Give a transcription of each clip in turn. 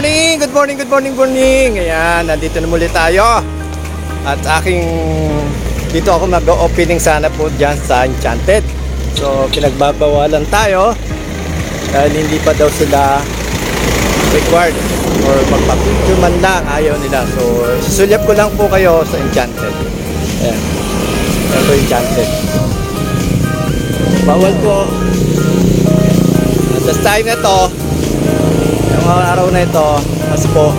morning, good morning, good morning, morning. Ayan, nandito na muli tayo. At dito ako mag-opening sana po dyan sa Enchanted. So, pinagbabawalan tayo dahil hindi pa daw sila required or magpa-picture man lang, ayaw nila. So, susulyap ko lang po kayo sa Enchanted. Ayan, ito Enchanted. Bawal po. At this time na to, yung mga araw na ito, kasi po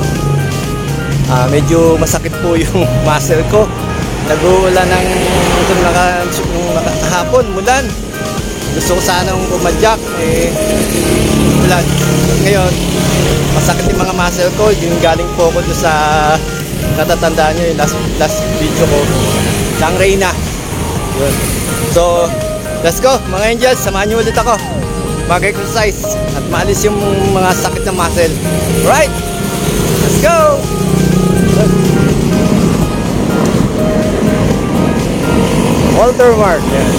medyo masakit po yung muscle ko. Nag-uulan ng nakahapon, mulan. Gusto ko sanang pumadyak, mulan. Ngayon, masakit yung mga muscle ko. Yung galing po ko doon sa natatandaan nyo yung last video ko ng Reyna. Yun. So, let's go mga angels, samahan nyo ulit ako mag-exercise at maalis yung mga sakit ng muscle. Right, let's go. Altar mark, yan.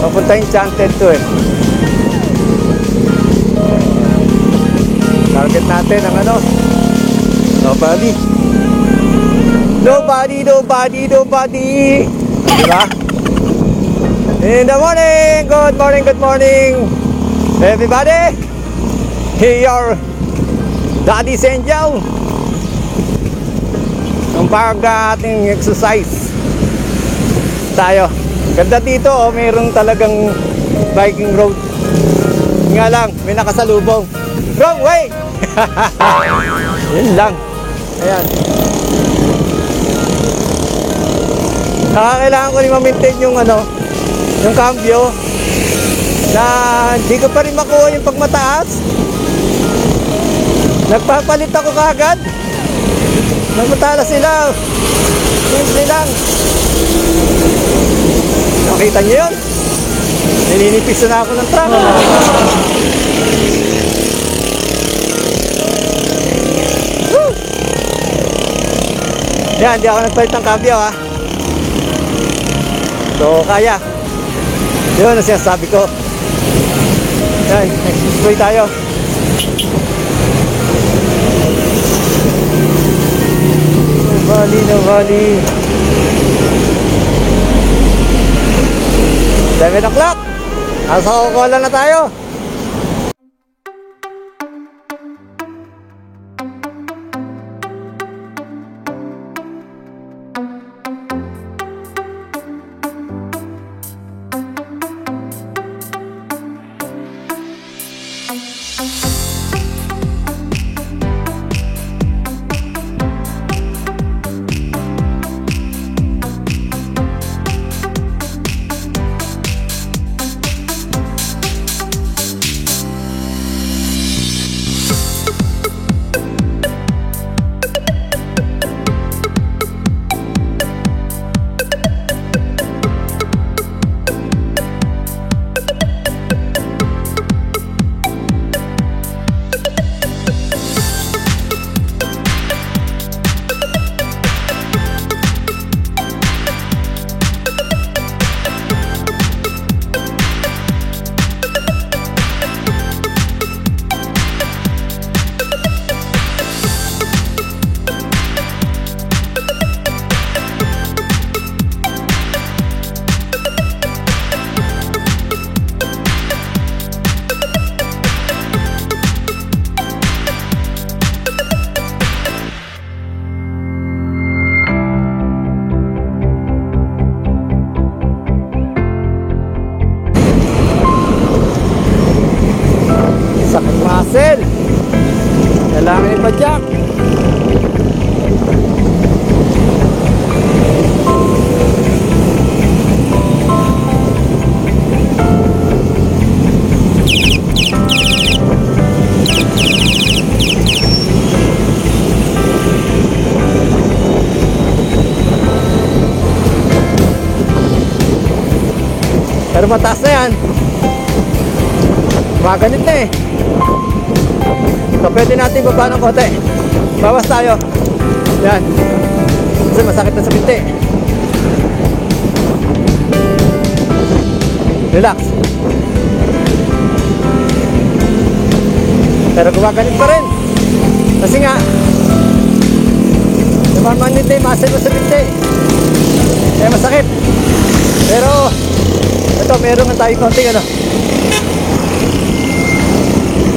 Papunta Enchanted to Target natin ang nobody. Diba? In the morning, good morning everybody. Here Daddy's Angel. Ang ating exercise tayo. Ganda dito, mayroon talagang biking road. Nga lang, may nakasalubong. Wrong way. Yun lang. Ayan. Kailangan ko rin ma-maintain yung yung cambio na hindi ko pa rin makuha yung pagmataas. Nagpapalit ako kagad. Magmatala sila. Simple lang. Nakita niyo yun? Nininipis na ako ng truck. Yan, hindi ako nagpalit ng cambio ha. So, kaya. Yun ang sinasabi ko. Yan, express tayo. Nobody. 7 o'clock. Asa kukuha na tayo. Muscle. Kailangan ipadyak. Pero mataas na yan. Maganit na So pwede natin baba ng konti. Bawas tayo. Yan. Kasi masakit na sa binti. Relax. Pero gumaganit pa rin. init na yung muscle mo sa binti. Kaya masakit. Pero, ito, meron nga tayo konting ano.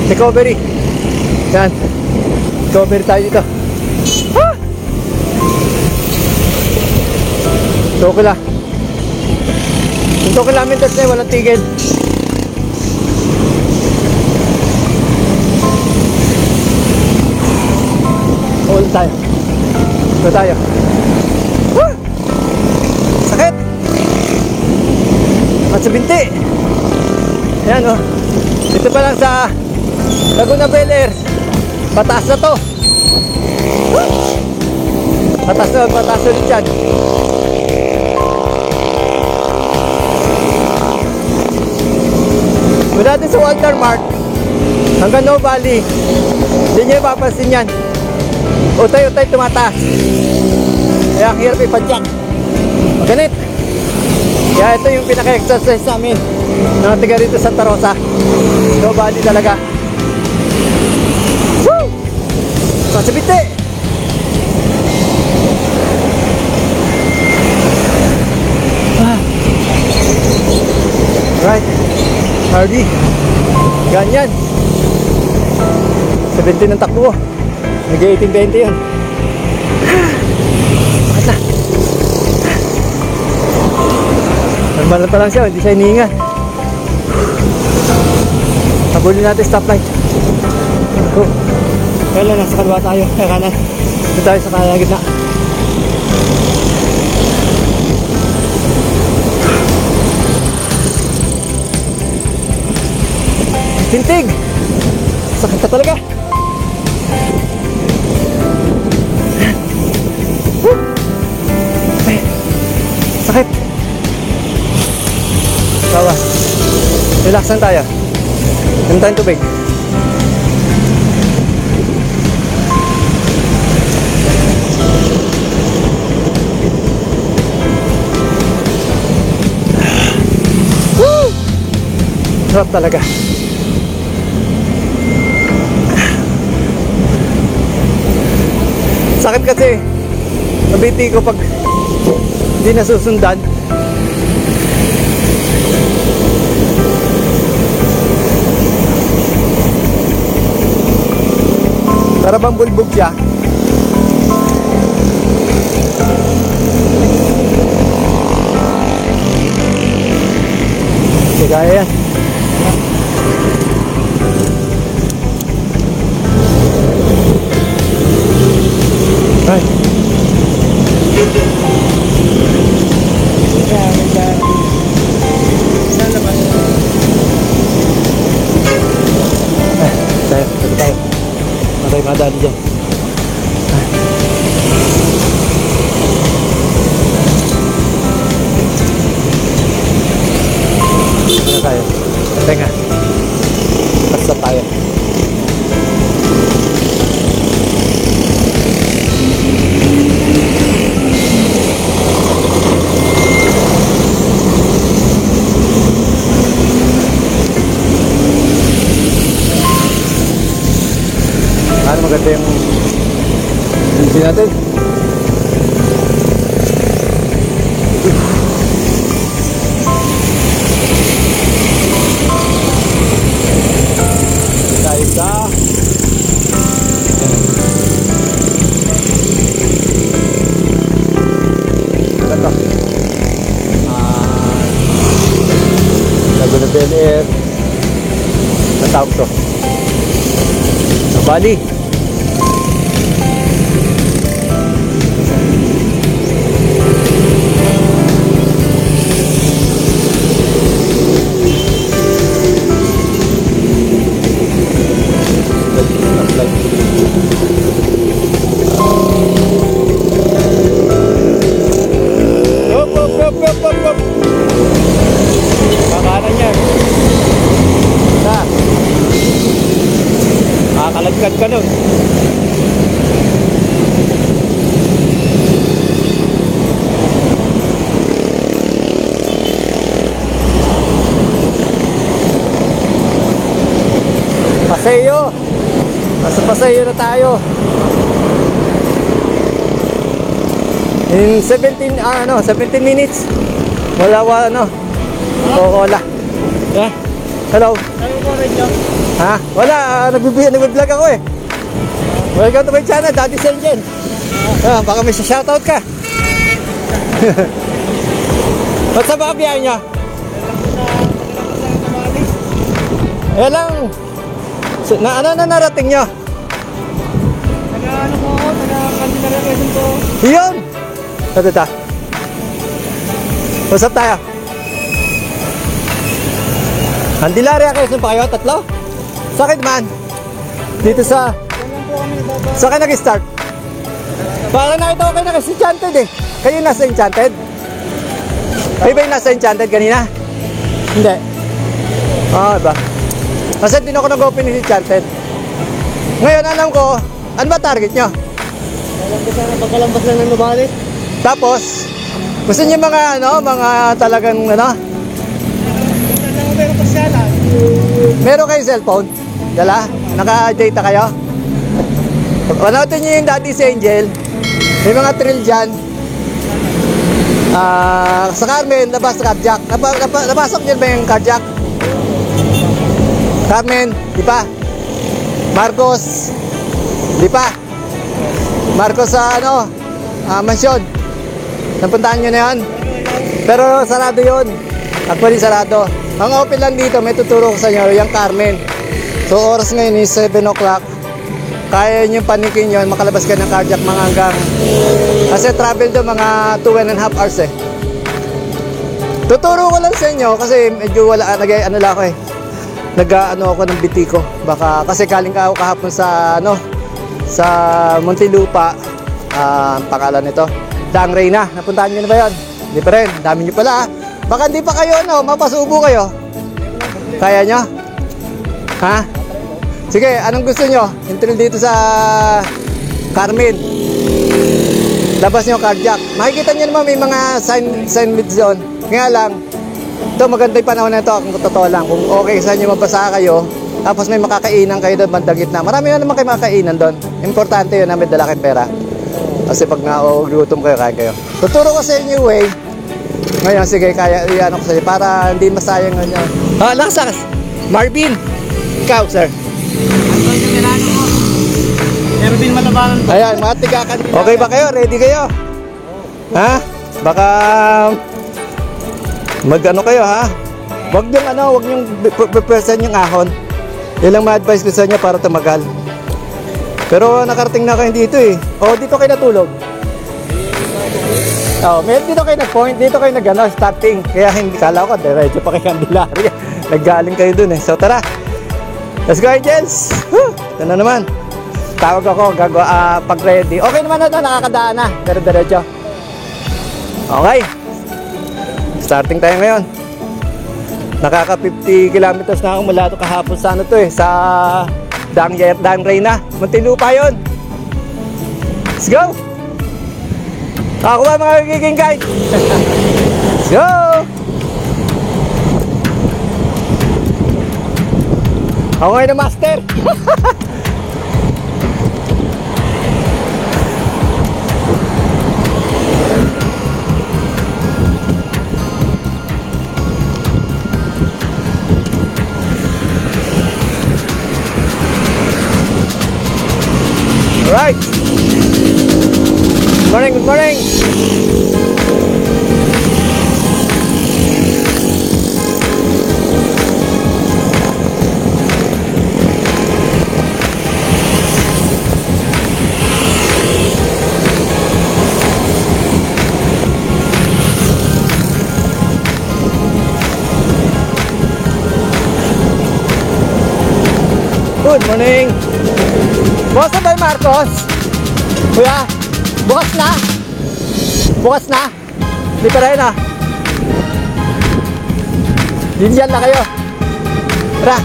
Recovery. Yan. Recovery tayo dito. Ha! Tukula. Yung 2 kilometers na walang tigil. Ulit tayo. Ito tayo. Huh! Sakit! At sa binti. Ayan o. Dito pa lang sa Laguna Bel Air. Pataas na to. Huh! Pataas ulit yan. Mula din sa Walter Mart hanggang No Valley, hindi nyo ipapansin yan. Utay-utay tumataas. Kaya ang hirap ipadyak. Ganit. Kaya ito yung pinaka-exercise namin ng tiga rito sa Tarosa. No Valley talaga. Woo! Masabiti. Right. Hardy. Ganyan. 17 ng takbo. Nag-18-20 yun. Bakit na? Normal pa lang siya. Hindi siya hinihinga. Habulin natin stoplight. Oh. Kaya lang, nasa kaliwa tayo. Kaya kanan. Dito tayo sa kaya gitna. Tintig! Sakit na talaga! Ay, sakit! Bawa. Relax lang tayo. Inom tayong tubig. Woo! Sarap talaga. Sakit kasi nabiti ko pag hindi nasusundan. Para bang bulbog siya. Kaya yan. Right. Tayo. Matay madali dyan. Ano tayo? Tenga. Basta tayo. Maganda yung engine natin. Tayo sa ito Laguna Bel Air natawag to sa Bali. Kakanan yan. Kakalagkad ka nun. Paseo. Nasa paseo na tayo. In 17 minutes. Wala. Wala. Yeah. Hello. Ano po rin nyo? Ha? Wala. Nag-vlog ako eh. Welcome to my channel, Daddy Senjen. Baka may shoutout ka. Ba't sa baka biyahe nyo? Ayan lang. Ano na narating nyo? Taga-ano po ako, taga-Candelaria Quezon po. Yun! Ito. Usap tayo. Candelaria Quezon pa kayo? Tatlo? Sa akin man. Dito sa... Ganyan po kami nagbaba. Sa akin nag-start. Parang nakita ko kayo naka-enchanted eh. Kayo nasa enchanted? Kayo ba yung nasa enchanted kanina? Hindi. Iba. Kasi din ako nag-open ng enchanted. Ngayon alam ko, ano ba target nyo? Alam ko sana pagkalambas lang ng Nubali. Tapos, gusto niyo mga talagang Saan lang ako meron pasyalan? meron kayong cellphone? Dala? Naka-data kayo? Panoodin niyo yung Daddy's Angel. May mga thrill dyan. Sa Carmen, labas carjack. Napasok niyo ba yung carjack? Carmen, di pa? Marcos, di pa? Marcos sa mansyon. Napuntahan nyo na yan? Pero sarado yun. Actually sarado. Ang open lang dito, may tuturo ko sa inyo, yung Carmen. So oras ngayon is 7 o'clock. Kaya nyo panikin yun, makalabas ka ng carjack mga hanggang. Kasi travel doon mga 2.5 hours eh. Tuturo ko lang sa inyo kasi medyo wala, nag-ano ako ng bitiko. Baka, kasi kaling ako kahapon sa Muntinlupa. Ang pangalan nito, Daang Reyna. Napuntahan nyo na ba yun? Hindi pa rin, dami nyo pala. Baka hindi pa kayo, mapasubo kayo. Kaya nyo? Ha? Sige, anong gusto nyo? Intril dito sa Carmen. Labas nyo carjack. Makikita nyo naman may mga sign with zone. Nga lang, ito maganda yung panahon na ito kung totoo lang. Kung okay sa inyo mabasa kayo, tapos may makakainan kayo doon bandang gitna. Marami na naman kayo makakainan doon. Importante yun na may dala kayong pera. Kasi pag gutom kayo, kain kayo. Tuturo ko sa inyo way. Ngayon, sige, kaya iyan ko sa inyo para hindi masayang nyo. Lakas. Marvin. Ikaw, sir. Anton yung Milano po. Erwin Malabanan po. Ayan, mga tigakan. Okay ba kayo? Ready kayo? Ha? Baka mag-ano kayo ha? Huwag niyong prepresan yung ahon. Yan lang ma-advise ko sa inyo para tumagal. Pero nakarating na kayo dito eh. Dito kayo natulog. Dito kayo nag-point, dito kayo starting. Kaya hindi kala ko, diretso pa kay Candelaria. Naggaling kayo dun eh. So tara. Let's go, Angels! Ito na naman. Tawag ako, pag ready. Okay naman na ito, nakakadaan na. Diretso. Okay. Starting tayo ngayon. Nakaka 50 kilometers na ako mula ito kahapon sa sa Daang Reyna. Muntinlupa yun. Let's go! Ako ba mga magiging guide? Let's go! Ako ngayon na master. Alright. Good morning. Good morning. Boss na ba yung Marcos? Kuya, bukas na? Bukas na? Hindi pa rin ah. Diyan na kayo. Tara.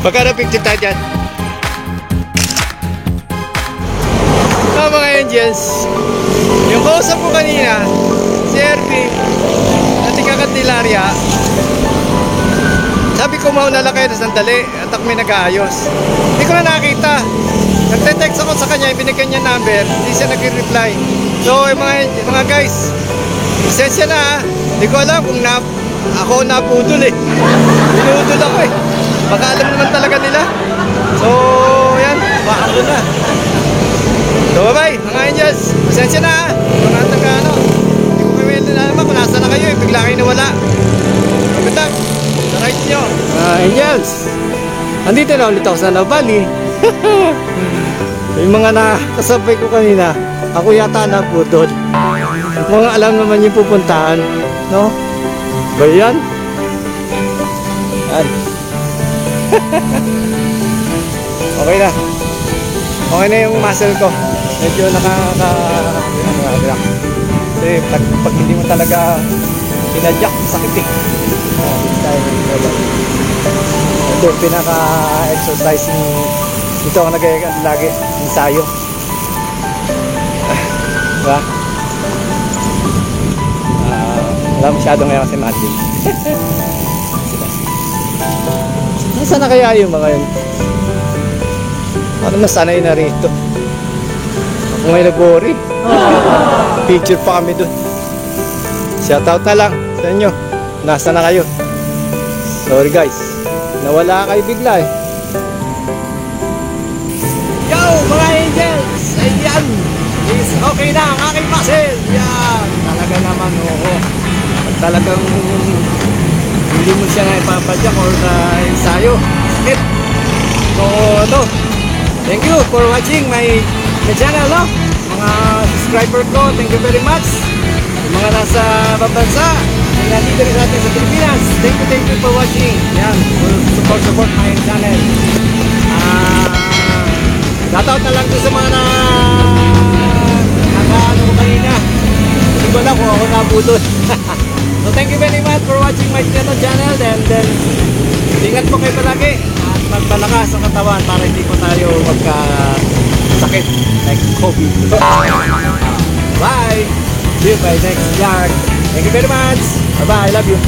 Magkano picture tayo dyan? Mga angels, yung kausap ko kanina, si Erby, na tiga Candelaria, sabi ko mauna lang kayo na sandali at ako may nag-aayos. Hindi ko na nakita. Nagte-text ako sa kanya, binigyan niya number, hindi siya nag-reply. So yung mga guys, pasensya na ha. Hindi ko alam kung ako napudol eh. Pinudol ako eh. Baka alam naman talaga nila. So yan, baka ko na. So bye-bye mga angels. Pasensya na ha. Mga taga-ano. Hindi ko kayo na naman kung nasa na kayo eh. Bigla kayo nawala. Magandang. Right nyo. Angels. Andito na ulit ako sa Lao Valley. Yung mga nakasabay ko kanina, ako yata naputol. Mga alam naman yung pupuntahan. No? Ba yan? Yan. Okay na. Okay na yung muscle ko. Medyo nakaka-relax. Kasi pag hindi mo talaga pinadyak, sakit eh. Ito yung pinaka-exercise dito ako lagi ensayo. Diba? Wala masyado ngayon kasi Monday. Nasaan na kaya yung mga yun? Ano nasanay na rito? Ako ngayon nag-worry. Picture pa kami dun. Shoutout na lang sa inyo. Nasa na kayo? Sorry guys, nawala kayo bigla eh. Yo mga angels! Ayan! Is okay na ang aking muscle! Yan! Talaga naman oo. Pag talagang hindi mo siya na ipapadyak or na ensayo, sakit! So ito, thank you for watching my channel no? Mga subscriber ko, thank you very much. Yung mga nasa bansa, nandito rin natin sa Pilipinas. Thank you for watching. Yan, support my channel. Shoutout na lang doon sa mga nakaano ko kanina. Hindi ko lang kung ako nabudol. So thank you very much for watching my channel. Then ingat po kayo palagi at magpalakas ang katawan para hindi po tayo magkasakit like COVID. Bye! See you by next vlog. Thank you very much. Bye-bye. I love you.